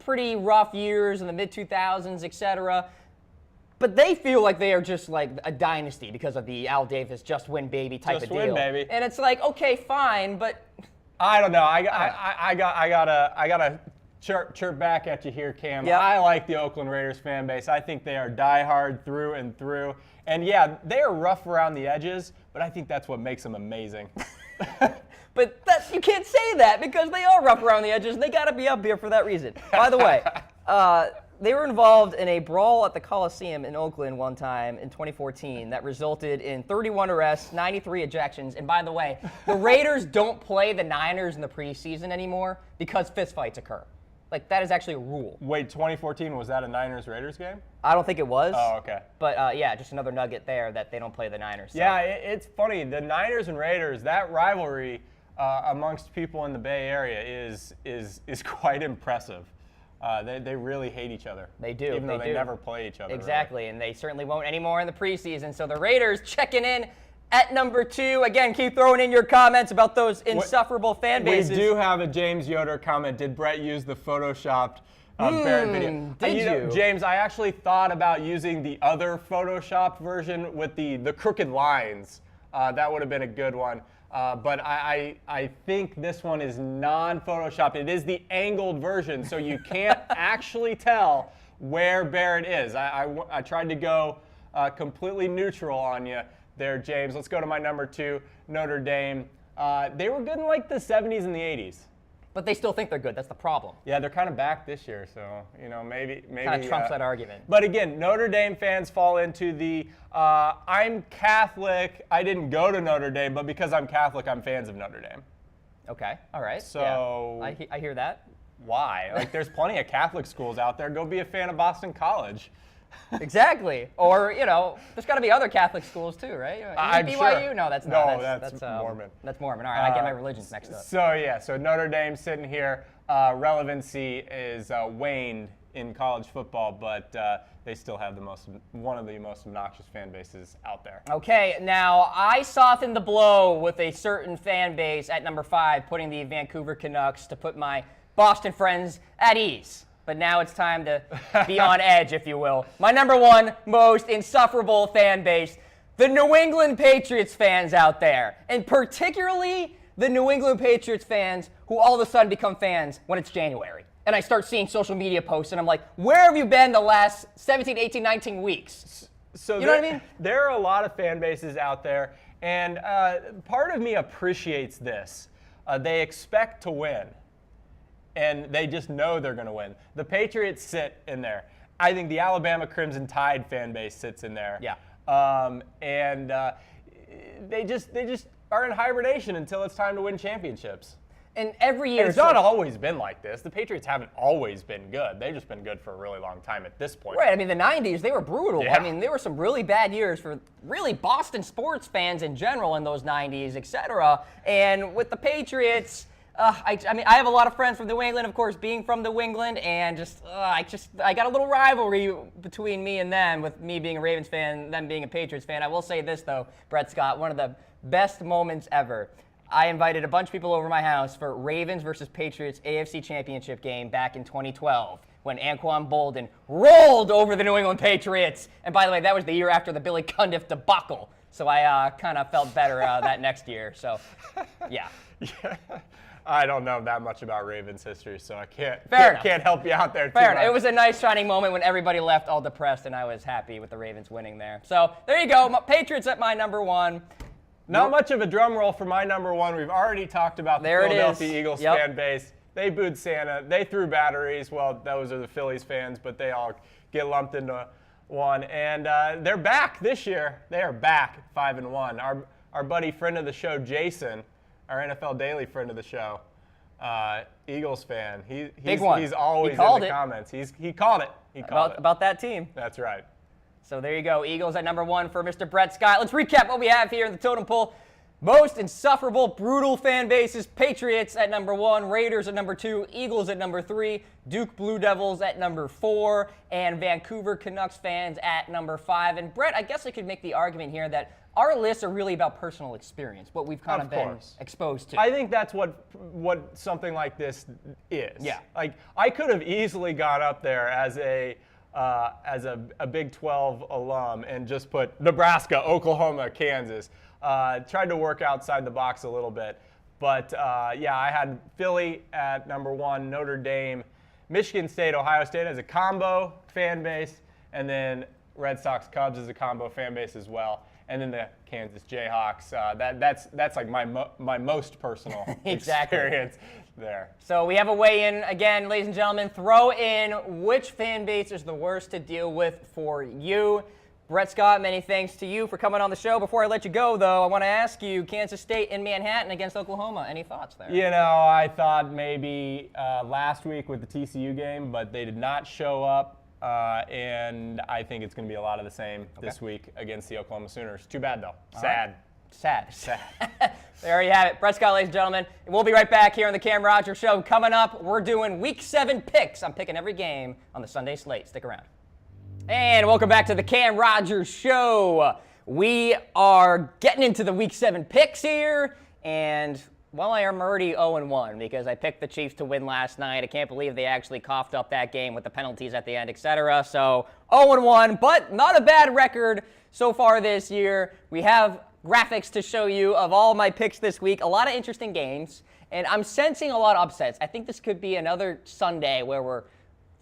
pretty rough years in the mid-2000s, etc. But they feel like they are just like a dynasty because of the Al Davis just win baby type of deal. Just win baby. And it's like, okay, fine, but I don't know. I gotta chirp back at you here, Cam. Yep. I like the Oakland Raiders fan base. I think they are diehard through and through. And yeah, they are rough around the edges, but I think that's what makes them amazing. But you can't say that because they are rough around the edges and they got to be up here for that reason. By the way, they were involved in a brawl at the Coliseum in Oakland one time in 2014 that resulted in 31 arrests, 93 ejections. And by the way, the Raiders don't play the Niners in the preseason anymore because fistfights occur. That is actually a rule. Wait, 2014, was that a Niners-Raiders game? I don't think it was. Oh, okay. But, just another nugget there that they don't play the Niners. So. Yeah, it's funny. The Niners and Raiders, that rivalry amongst people in the Bay Area is quite impressive. They really hate each other. They do. Even though they never play each other. Exactly, really. And they certainly won't anymore in the preseason. So the Raiders checking in at number 2. Again, keep throwing in your comments about those insufferable fan bases. We do have a James Yoder comment. Did Brett use the photoshopped Barrett video? Did you? James, I actually thought about using the other photoshopped version with the crooked lines. That would have been a good one. But I think this one is non-photoshopped. It is the angled version, so you can't actually tell where Barrett is. I tried to go completely neutral on you there, James. Let's go to my number 2, Notre Dame. They were good in the 70s and the 80s. But they still think they're good. That's the problem. Yeah, they're kind of back this year, so maybe kind of trumps that argument. But again, Notre Dame fans fall into the I'm Catholic. I didn't go to Notre Dame, but because I'm Catholic, I'm fans of Notre Dame. Okay, all right. So yeah. I hear that. Why? There's plenty of Catholic schools out there. Go be a fan of Boston College. Exactly. Or, there's got to be other Catholic schools too, right? I'm BYU? Sure. No, that's not. That's Mormon. That's Mormon. All right, I get my religions mixed up. So Notre Dame sitting here, relevancy is waned in college football, but they still have one of the most obnoxious fan bases out there. Okay, now I softened the blow with a certain fan base at number 5, putting the Vancouver Canucks to put my Boston friends at ease. but now it's time to be on edge, if you will. My number one most insufferable fan base, the New England Patriots fans out there, and particularly the New England Patriots fans who all of a sudden become fans when it's January. And I start seeing social media posts, and I'm like, where have you been the last 17, 18, 19 weeks? So you know what I mean? There are a lot of fan bases out there, and part of me appreciates this. They expect to win, and they just know they're going to win. The Patriots sit in there. I think the Alabama Crimson Tide fan base sits in there. Yeah. And they just are in hibernation until it's time to win championships. And every year, It's not always been like this. The Patriots haven't always been good. They've just been good for a really long time at this point. Right. I mean, the 90s, they were brutal. Yeah. I mean, there were some really bad years for really Boston sports fans in general in those 90s, et cetera. And with the Patriots, I have a lot of friends from New England, of course, being from New England, and I got a little rivalry between me and them, with me being a Ravens fan, them being a Patriots fan. I will say this, though, Brett Scott, one of the best moments ever. I invited a bunch of people over my house for Ravens versus Patriots AFC Championship game back in 2012 when Anquan Boldin rolled over the New England Patriots. And by the way, that was the year after the Billy Cundiff debacle. So I kind of felt better that next year. So, yeah. Yeah. I don't know that much about Ravens history, so I can't help you out there too Fair much. enough. It was a nice shining moment when everybody left all depressed, and I was happy with the Ravens winning there. So there you go. Patriots at my number one. Not much of a drum roll for my number one. We've already talked about the Philadelphia Eagles fan base. They booed Santa. They threw batteries. Well, those are the Phillies fans, but they all get lumped into one. And they're back this year. They are back 5-1. Our buddy, friend of the show, Jason, our NFL Daily friend of the show, Eagles fan. Big one. He's always in the comments. He called it. He called it. About that team. That's right. So there you go. Eagles at number one for Mr. Brett Scott. Let's recap what we have here in the totem pole. Most insufferable, brutal fan bases. Patriots at number one, Raiders at number two, Eagles at number three, Duke Blue Devils at number four, and Vancouver Canucks fans at number five. And Brett, I guess I could make the argument here that our lists are really about personal experience, what we've kind of been exposed to. I think that's what something like this is. Yeah. Like, I could have easily gone up there as a Big 12 alum and just put Nebraska, Oklahoma, Kansas. Tried to work outside the box a little bit. But, I had Philly at number one, Notre Dame, Michigan State, Ohio State as a combo fan base, and then Red Sox, Cubs as a combo fan base as well. And then the Kansas Jayhawks. That's like my most personal experience there. So we have a weigh-in again, ladies and gentlemen. Throw in which fan base is the worst to deal with for you. Brett Scott, many thanks to you for coming on the show. Before I let you go, though, I want to ask you, Kansas State in Manhattan against Oklahoma. Any thoughts there? You know, I thought maybe last week with the TCU game, but they did not show up. And I think it's going to be a lot of the same this week against the Oklahoma Sooners. Too bad, though. Sad. Sad. There you have it. Brett Scott, ladies and gentlemen. We'll be right back here on the Cam Rogers Show. Coming up, we're doing Week 7 picks. I'm picking every game on the Sunday slate. Stick around. And welcome back to the Cam Rogers Show. We are getting into the Week 7 picks here. And, well, I am already 0-1 because I picked the Chiefs to win last night. I can't believe they actually coughed up that game with the penalties at the end, etc. So 0-1, but not a bad record so far this year. We have graphics to show you of all my picks this week. A lot of interesting games, and I'm sensing a lot of upsets. I think this could be another Sunday where we're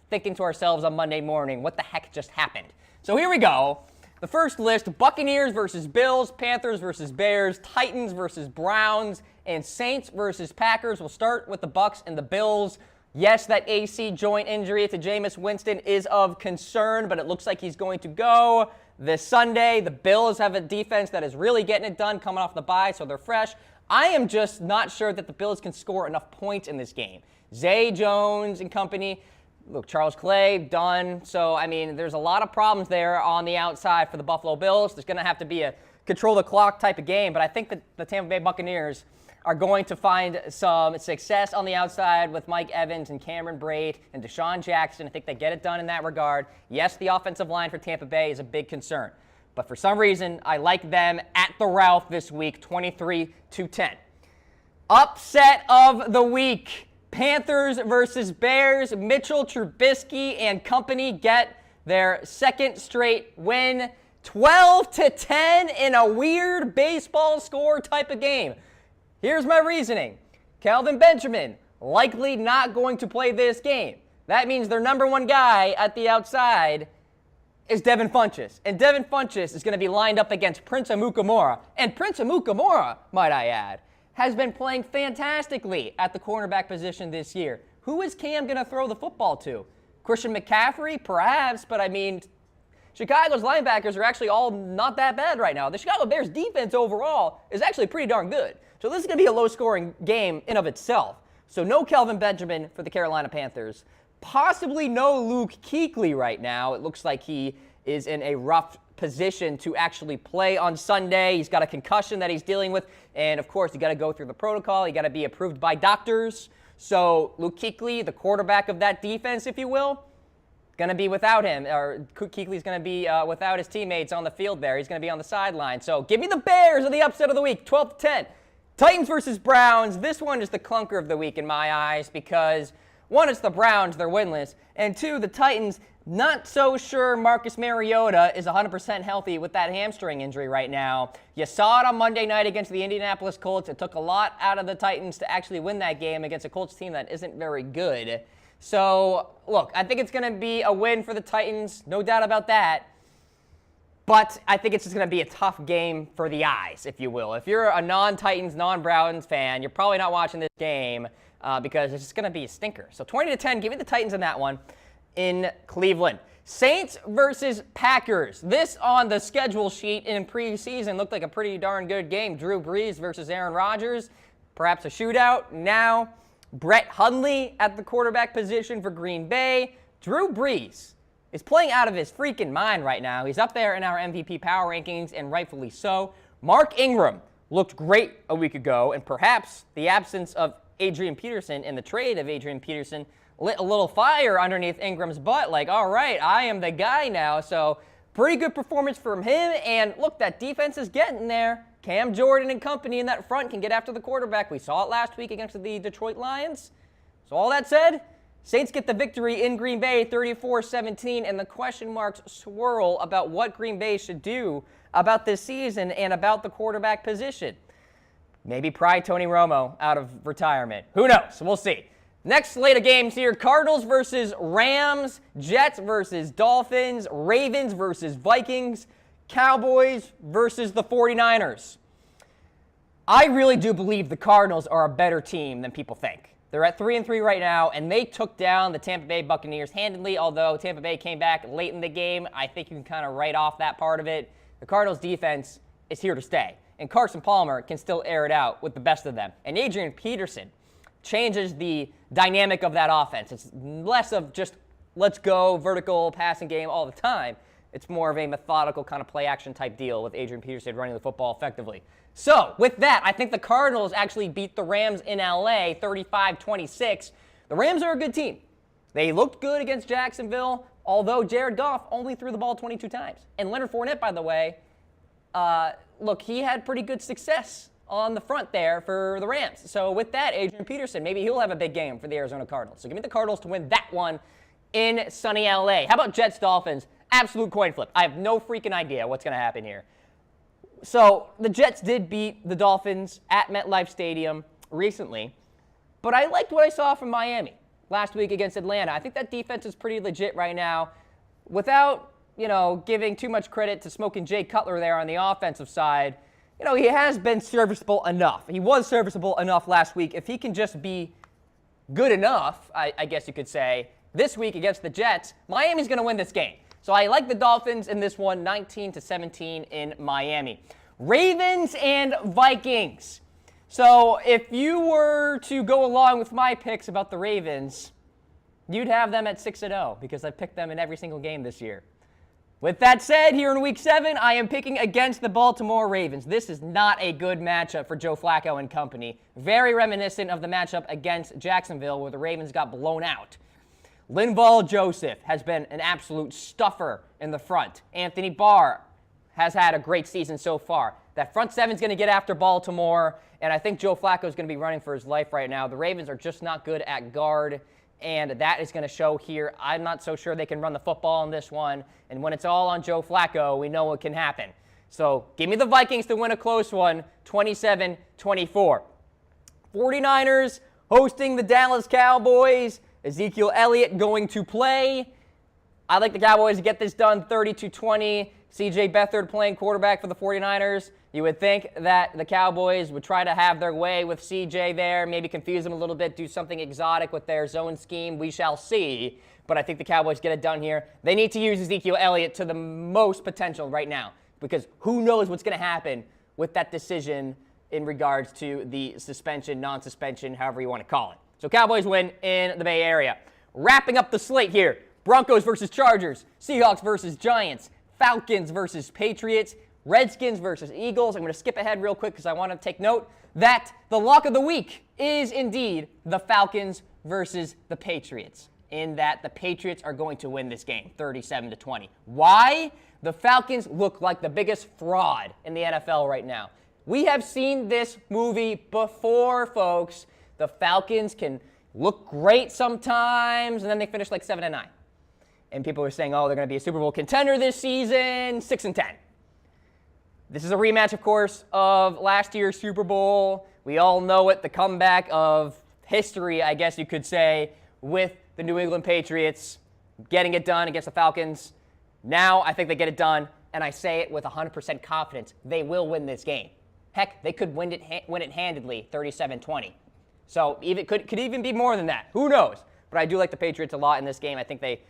thinking to ourselves on Monday morning, what the heck just happened? So here we go. The first list, Buccaneers versus Bills, Panthers versus Bears, Titans versus Browns, and Saints versus Packers. We'll start with the Bucs and the Bills. Yes, that AC joint injury to Jameis Winston is of concern, but it looks like he's going to go this Sunday. The Bills have a defense that is really getting it done coming off the bye, so they're fresh. I am just not sure that the Bills can score enough points in this game. Zay Jones and company, look, Charles Clay, done. So, I mean, there's a lot of problems there on the outside for the Buffalo Bills. There's going to have to be a control the clock type of game, but I think that the Tampa Bay Buccaneers are going to find some success on the outside with Mike Evans and Cameron Brate and Deshaun Jackson. I think they get it done in that regard. Yes, the offensive line for Tampa Bay is a big concern, but for some reason, I like them at the Ralph this week, 23-10. Upset of the week. Panthers versus Bears. Mitchell Trubisky and company get their second straight win. 12-10 in a weird baseball score type of game. Here's my reasoning. Kelvin Benjamin likely not going to play this game. That means their number one guy at the outside is Devin Funchess. And Devin Funchess is going to be lined up against Prince Amukamara. And Prince Amukamara, might I add, has been playing fantastically at the cornerback position this year. Who is Cam going to throw the football to? Christian McCaffrey? Perhaps, but I mean, Chicago's linebackers are actually all not that bad right now. The Chicago Bears defense overall is actually pretty darn good. So this is going to be a low-scoring game in of itself. So no Kelvin Benjamin for the Carolina Panthers. Possibly no Luke Kuechly right now. It looks like he is in a rough position to actually play on Sunday. He's got a concussion that he's dealing with. And, of course, you got to go through the protocol. You got to be approved by doctors. So Luke Kuechly, the quarterback of that defense, if you will, going to be without him. Or Kuechly's going to be without his teammates on the field there. He's going to be on the sideline. So give me the Bears of the upset of the week, 12-10. Titans versus Browns. This one is the clunker of the week in my eyes because, one, it's the Browns, they're winless, and two, the Titans, not so sure Marcus Mariota is 100% healthy with that hamstring injury right now. You saw it on Monday night against the Indianapolis Colts. It took a lot out of the Titans to actually win that game against a Colts team that isn't very good. So, look, I think it's going to be a win for the Titans, no doubt about that. But I think it's just going to be a tough game for the eyes, if you will. If you're a non-Titans, non-Browns fan, you're probably not watching this game because it's just going to be a stinker. So 20-10, give me the Titans in that one in Cleveland. Saints versus Packers. This on the schedule sheet in preseason looked like a pretty darn good game. Drew Brees versus Aaron Rodgers, perhaps a shootout. Now, Brett Hundley at the quarterback position for Green Bay. Drew Brees is playing out of his freaking mind right now. He's up there in our MVP power rankings, and rightfully so. Mark Ingram looked great a week ago, and perhaps the absence of Adrian Peterson and the trade of Adrian Peterson lit a little fire underneath Ingram's butt. Like, all right, I am the guy now. So pretty good performance from him. And look, that defense is getting there. Cam Jordan and company in that front can get after the quarterback. We saw it last week against the Detroit Lions. So all that said, Saints get the victory in Green Bay, 34-17, and the question marks swirl about what Green Bay should do about this season and about the quarterback position. Maybe pry Tony Romo out of retirement. Who knows? We'll see. Next slate of games here, Cardinals versus Rams, Jets versus Dolphins, Ravens versus Vikings, Cowboys versus the 49ers. I really do believe the Cardinals are a better team than people think. They're at 3-3 right now, and they took down the Tampa Bay Buccaneers handedly, although Tampa Bay came back late in the game. I think you can kind of write off that part of it. The Cardinals' defense is here to stay, and Carson Palmer can still air it out with the best of them. And Adrian Peterson changes the dynamic of that offense. It's less of just let's go vertical passing game all the time. It's more of a methodical kind of play-action type deal with Adrian Peterson running the football effectively. So, with that, I think the Cardinals actually beat the Rams in LA 35-26. The Rams are a good team. They looked good against Jacksonville, although Jared Goff only threw the ball 22 times. And Leonard Fournette, by the way, look, he had pretty good success on the front there for the Rams. So, with that, Adrian Peterson, maybe he'll have a big game for the Arizona Cardinals. So, give me the Cardinals to win that one in sunny LA. How about Jets-Dolphins? Absolute coin flip. I have no freaking idea what's going to happen here. So the Jets did beat the Dolphins at MetLife Stadium recently, but I liked what I saw from Miami last week against Atlanta. I think that defense is pretty legit right now. Without, giving too much credit to Smoking Jay Cutler there on the offensive side, he has been serviceable enough. He was serviceable enough last week. If he can just be good enough, I guess you could say, this week against the Jets, Miami's going to win this game. So I like the Dolphins in this one, 19-17 in Miami. Ravens and Vikings. So if you were to go along with my picks about the Ravens, you'd have them at 6-0 because I picked them in every single game this year. With that said, here in Week 7, I am picking against the Baltimore Ravens. This is not a good matchup for Joe Flacco and company. Very reminiscent of the matchup against Jacksonville where the Ravens got blown out. Linval Joseph has been an absolute stuffer in the front. Anthony Barr has had a great season so far. That front seven's going to get after Baltimore, and I think Joe Flacco is going to be running for his life right now. The Ravens are just not good at guard, and that is going to show here. I'm not so sure they can run the football in this one, and when it's all on Joe Flacco, we know what can happen. So give me the Vikings to win a close one, 27-24. 49ers hosting the Dallas Cowboys. Ezekiel Elliott going to play. I like the Cowboys to get this done 30-20. C.J. Beathard playing quarterback for the 49ers. You would think that the Cowboys would try to have their way with C.J. there, maybe confuse him a little bit, do something exotic with their zone scheme. We shall see. But I think the Cowboys get it done here. They need to use Ezekiel Elliott to the most potential right now, because who knows what's going to happen with that decision in regards to the suspension, non-suspension, however you want to call it. So Cowboys win in the Bay Area. Wrapping up the slate here, Broncos versus Chargers, Seahawks versus Giants, Falcons versus Patriots, Redskins versus Eagles. I'm going to skip ahead real quick because I want to take note that the lock of the week is indeed the Falcons versus the Patriots, in that the Patriots are going to win this game 37-20. Why? The Falcons look like the biggest fraud in the NFL right now. We have seen this movie before, folks. The Falcons can look great sometimes, and then they finish like 7-9. And people are saying, oh, they're going to be a Super Bowl contender this season, 6-10. This is a rematch, of course, of last year's Super Bowl. We all know it, the comeback of history, I guess you could say, with the New England Patriots getting it done against the Falcons. Now I think they get it done, and I say it with 100% confidence. They will win this game. Heck, they could win it handedly, 37-20. So could even be more than that. Who knows? But I do like the Patriots a lot in this game. I think they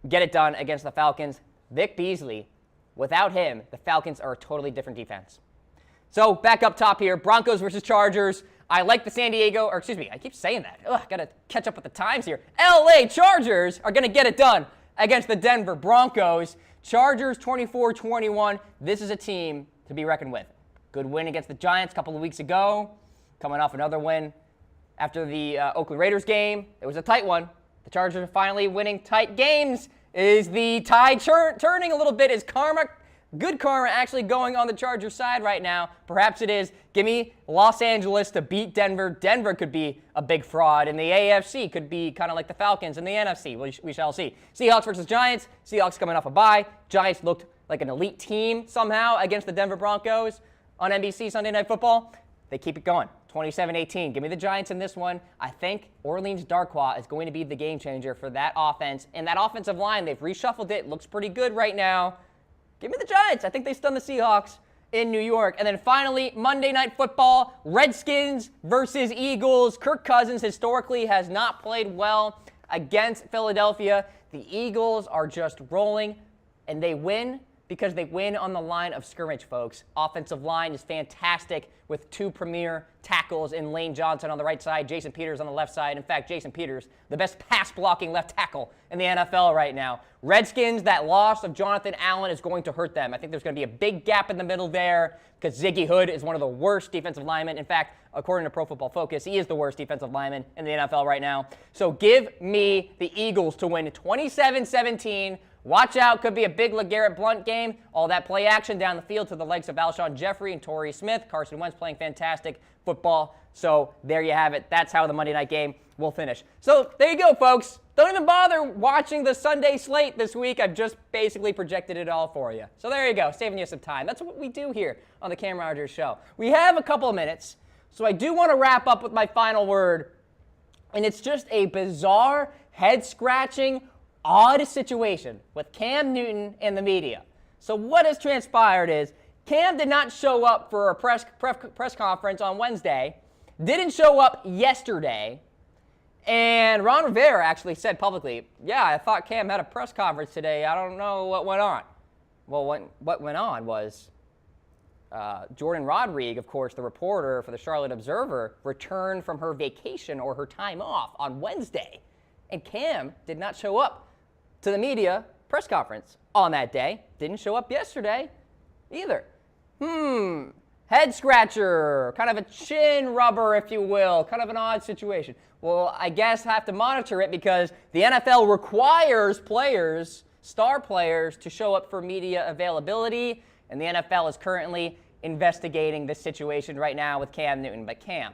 get it done against the Falcons. Vic Beasley, without him, the Falcons are a totally different defense. So back up top here, Broncos versus Chargers. I like the I keep saying that. Ugh, got to catch up with the times here. LA Chargers are going to get it done against the Denver Broncos. Chargers 24-21. This is a team to be reckoned with. Good win against the Giants a couple of weeks ago. Coming off another win after the Oakland Raiders game. It was a tight one. The Chargers are finally winning tight games. Is the tide turning a little bit? Is good karma actually going on the Chargers side right now? Perhaps it is. Give me Los Angeles to beat Denver. Denver could be a big fraud, and the AFC could be kind of like the Falcons in the NFC. We shall see. Seahawks versus Giants. Seahawks coming off a bye. Giants looked like an elite team somehow against the Denver Broncos on NBC Sunday Night Football. They keep it going. 27-18. Give me the Giants in this one. I think Orleans Darkwa is going to be the game changer for that offense. And that offensive line, they've reshuffled it. Looks pretty good right now. Give me the Giants. I think they stun the Seahawks in New York. And then finally, Monday Night Football, Redskins versus Eagles. Kirk Cousins historically has not played well against Philadelphia. The Eagles are just rolling, and they win because they win on the line of scrimmage, folks. Offensive line is fantastic with two premier tackles in Lane Johnson on the right side, Jason Peters on the left side. In fact, Jason Peters, the best pass-blocking left tackle in the NFL right now. Redskins, that loss of Jonathan Allen is going to hurt them. I think there's going to be a big gap in the middle there because Ziggy Hood is one of the worst defensive linemen. In fact, according to Pro Football Focus, he is the worst defensive lineman in the NFL right now. So give me the Eagles to win 27-17. Watch out, could be a big LeGarrette Blount game. All that play action down the field to the likes of Alshon Jeffrey and Torrey Smith. Carson Wentz playing fantastic football. So there you have it. That's how the Monday night game will finish. So there you go, folks. Don't even bother watching the Sunday slate this week. I've just basically projected it all for you. So there you go, saving you some time. That's what we do here on the Cam Rogers Show. We have a couple of minutes, so I do want to wrap up with my final word. And it's just a bizarre, head-scratching, odd situation with Cam Newton and the media. So what has transpired is Cam did not show up for a press conference on Wednesday, didn't show up yesterday, and Ron Rivera actually said publicly, yeah, I thought Cam had a press conference today. I don't know what went on. Well, what went on was Jordan Rodrigue, of course, the reporter for the Charlotte Observer, returned from her vacation or her time off on Wednesday, and Cam did not show up to the media press conference on that day. Didn't show up yesterday either. Head scratcher, kind of a chin rubber, if you will, kind of an odd situation. Well, I guess I have to monitor it because the NFL requires players, star players, to show up for media availability, and the NFL is currently investigating this situation right now with Cam Newton. But Cam,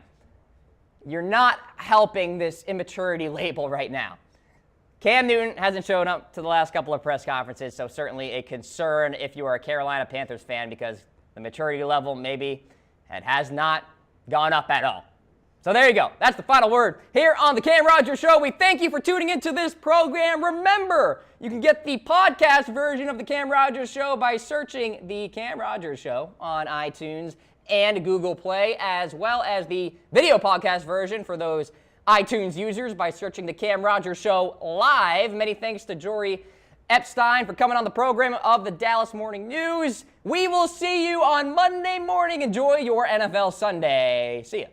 you're not helping this immaturity label right now. Cam Newton hasn't shown up to the last couple of press conferences, so certainly a concern if you are a Carolina Panthers fan, because the maturity level maybe has not gone up at all. So there you go. That's the final word here on the Cam Rogers Show. We thank you for tuning into this program. Remember, you can get the podcast version of the Cam Rogers Show by searching the Cam Rogers Show on iTunes and Google Play, as well as the video podcast version for those iTunes users by searching the Cam Rogers Show live. Many thanks to Jori Epstein for coming on the program of the Dallas Morning News. We will see you on Monday morning. Enjoy your NFL Sunday. See ya.